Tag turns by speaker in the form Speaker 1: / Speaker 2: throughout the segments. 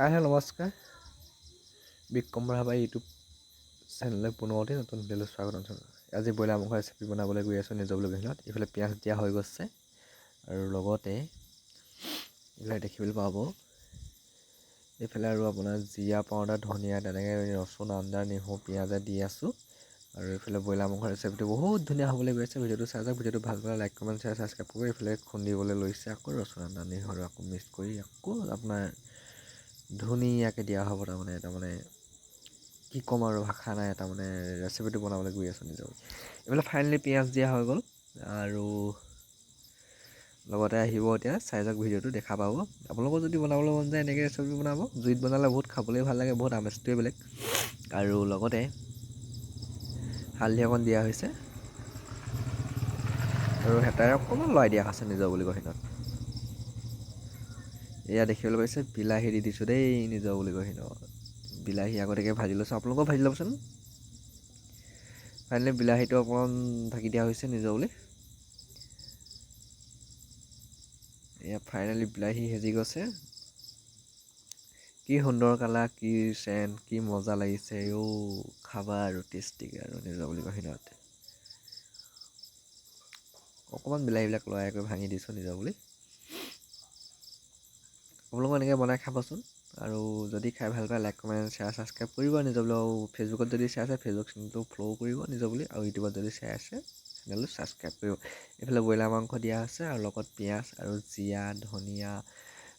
Speaker 1: নমস্কাৰ। বিক্ৰম বৰা ইউটিউব চেনেললৈ পুনৰতে নতুন ভিডিঅ'লৈ স্বাগতম জনালোঁ। আজি ব্ৰইলাৰ মাংস ৰেচিপি বনাবলৈ গৈ আছোঁ নিজৰ ব্লগিঙত। এইফালে পিঁয়াজ দিয়া হৈ গৈছে আৰু লগতে এইফালে দেখিবলৈ পাব এইফালে আৰু আপোনাৰ জিৰা পাউডাৰ, ধনিয়া, তেনেকৈ ৰচুন, আদা, নেহৰু, পিঁয়াজে দি আছোঁ। আৰু এইফালে ব্ৰইলাৰ মাংস ৰেচিপিটো বহুত ধুনীয়া হ'বলৈ গৈ আছে। ভিডিঅ'টো চাই যাওক। ভিডিঅ'টো ভাল পালে লাইক, কমেণ্ট, শ্বেয়াৰ, ছাবস্ক্ৰাইব কৰিব। এইফালে খুন্দিবলৈ লৈছে আকৌ ৰচুন, আদা, নেহৰু আকৌ মিক্স কৰি আকৌ আপোনাৰ ধুনীয়াকৈ দিয়া হ'ব। তাৰমানে কি ক'ম আৰু ভাষা নাই। তাৰমানে ৰেচিপিটো বনাবলৈ গৈ আছোঁ নিজৰ। এইফালে ফাইনেলি পিঁয়াজ দিয়া হৈ গ'ল আৰু লগতে আহিব এতিয়া চাই যাওক। ভিডিঅ'টো দেখা পাব। আপোনালোকৰ যদি বনাবলৈ মন যায় এনেকৈ ৰেচিপি বনাব। জুইত বনালে বহুত খাবলৈ ভাল লাগে, বহুত আমেজটোৱে বেলেগ। আৰু লগতে হালধি অকণ দিয়া হৈছে আৰু হেতাৰে অকণমান লৰাই দিয়া হৈছে নিজৰ বুলি কয় সিহঁত। এয়া দেখিবলৈ পাইছে বিলাহী দি দিছোঁ দেই নিজৰ বুলি কয় সিহঁত। বিলাহী আগতীয়াকৈ ভাজি লৈছোঁ, আপোনালোকেও ভাজি ল'বচোন। ফাইনেলি বিলাহীটো অকণমান ঢাকি দিয়া হৈছে নিজৰ বুলি। এয়া ফাইনেলি বিলাহী সিজি গৈছে। কি সুন্দৰ কালাৰ, কি চেণ্ট, কি মজা লাগিছে। খাবা আৰু টেষ্টিকৈ আৰু নিজৰ বুলি কয় সিহঁত। অকণমান বিলাহীবিলাক লৰাই কৰি ভাঙি দিছোঁ নিজৰ বুলি। আপোনালোকে এনেকৈ বনাই খাবচোন। আৰু যদি খাই ভাল পায় লাইক, কমেণ্ট, শ্বেয়াৰ, ছাবস্ক্ৰাইব কৰিব নিজৰ বুলি। আৰু ফেচবুকত যদি চাই আছে ফেচবুক চেনেলটো ফ'ল' কৰিব নিজৰ বুলি। আৰু ইউটিউবত যদি চাই আছে চেনেলটো ছাবস্ক্ৰাইব কৰিব। এইফালে ব্ৰইলাৰ মাংস দিয়া আছে আৰু লগত পিঁয়াজ আৰু জিৰা, ধনিয়া,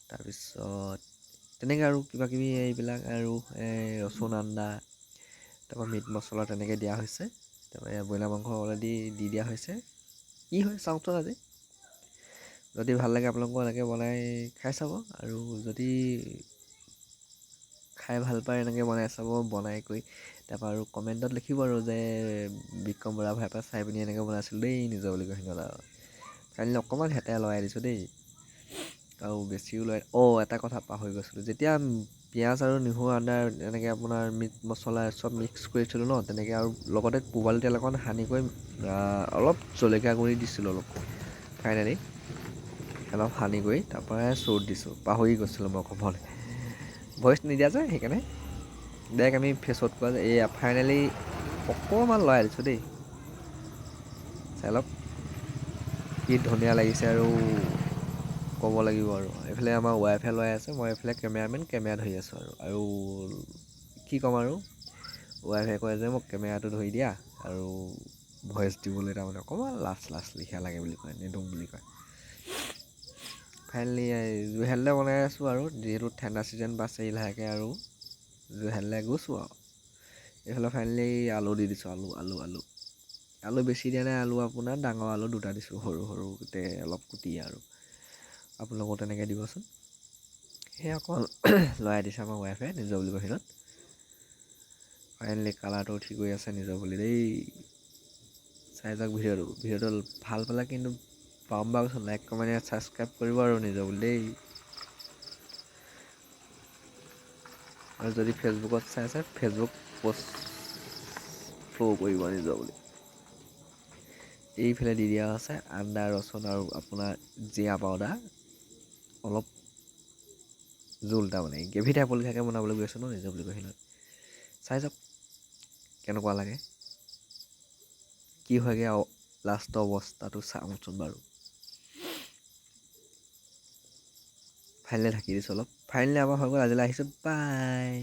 Speaker 1: তাৰপিছত তেনেকৈ আৰু কিবাকিবি এইবিলাক আৰু ৰচুন, আদা, তাৰপৰা মিট মছলা তেনেকৈ দিয়া হৈছে। তাৰপৰা ব্ৰইলাৰ মাংস অলৰেডি দি দিয়া হৈছে। কি হয় চাওকচোন আজি। যদি ভাল লাগে আপোনালোকেও এনেকৈ বনাই খাই চাব। আৰু যদি খাই ভাল পায় এনেকৈ বনাই চাব, বনাই কৰি তাৰপৰা আৰু কমেণ্টত লিখিব আৰু যে বিক্ৰম বৰা ভাইৰ পৰা চাই পিনি এনেকৈ বনাইছিলোঁ দেই নিজৰ বুলি কয় সিহঁত। আৰু কাইলৈ অকণমান হেতাই লৰাই দিছোঁ দেই আৰু বেছিও লৰাই। এটা কথা পাহৰি গৈছিলোঁ। যেতিয়া পিঁয়াজ আৰু নেহৰু, আদা এনেকৈ আপোনাৰ মিট মছলা চব মিক্স কৰিছিলোঁ ন, তেনেকৈ আৰু লগতে পুবালি তেল অকণ সানিকৈ অলপ জলকীয়া গুড়ি দিছিলোঁ অলপ। ফাইনেলি অলপ সানি কৰি তাৰপৰাই চৰুত দিছোঁ। পাহৰি গৈছিলোঁ মই ক'বলৈ, ভইচ নিদিয়া যে সেইকাৰণে। ডাইৰেক্ট আমি ফেচত কোৱা যে এয়া ফাইনেলি অকণমান লৰাই দিছোঁ দেই। চাই লওক কি ধুনীয়া লাগিছে আৰু ক'ব লাগিব আৰু। এইফালে আমাৰ ৱাইফে লৰাই আছে, মই এইফালে কেমেৰামেন কেমেৰা ধৰি আছোঁ। আৰু কি ক'ম আৰু ৱাইফে কয় যে মোক কেমেৰাটো ধৰি দিয়া আৰু ভইচ দিবলৈ তাৰমানে অকণমান লাজ লিখা লাগে বুলি কয়, নিদিওঁ বুলি কয়। ফাইনেলি জুইশালতে বনাই আছোঁ আৰু যিহেতু ঠাণ্ডা ছিজন পাইছেহি লাহেকৈ আৰু জুইশাললৈ গৈছোঁ আৰু। এইফালে ফাইনেলি আলু দি দিছোঁ। আলু বেছি দিয়া নাই। আলু আপোনাৰ ডাঙৰ আলু দুটা দিছোঁ, সৰু সৰুকৈ অলপ কুটি। আৰু আপোনালোকেও তেনেকৈ দিবচোন। সেই অকণ লৰাই দিছে আমাৰ ৱাইফে নিজৰ বুলি কয় সিহঁত। ফাইনেলি কালাৰটো উঠি গৈ আছে নিজৰ বুলি দেই। চাই যাওক ভিডিঅ'টো ভাল পালে কিন্তু লাইক, কমেণ্ট, ছাবস্ক্ৰাইব কৰিব আৰু নিজৰ বুলি দেই। আৰু যদি ফেচবুকত চাই আছে ফেচবুক পোষ্ট ফ'ল' কৰিব নিজৰ বুলি। এইফালে দি দিয়া আছে আদা, ৰচুন আৰু আপোনাৰ জিৰা পাউডাৰ। অলপ জোল তাৰমানে গ্ৰেভি টাইপৰ লিখাকৈ বনাবলৈ গৈ আছোঁ ন নিজৰ বুলি কয় সিহঁত। চাই যাওক কেনেকুৱা লাগে, কি হয়গৈ আৰু লাষ্টৰ অৱস্থাটো চাওঁচোন বাৰু। ফাইনেলি ঢাকি দিছোঁ অলপ। ফাইনেলি আমাৰ হৈ গ'ল। আজিলৈ আহিছোঁ, বাই।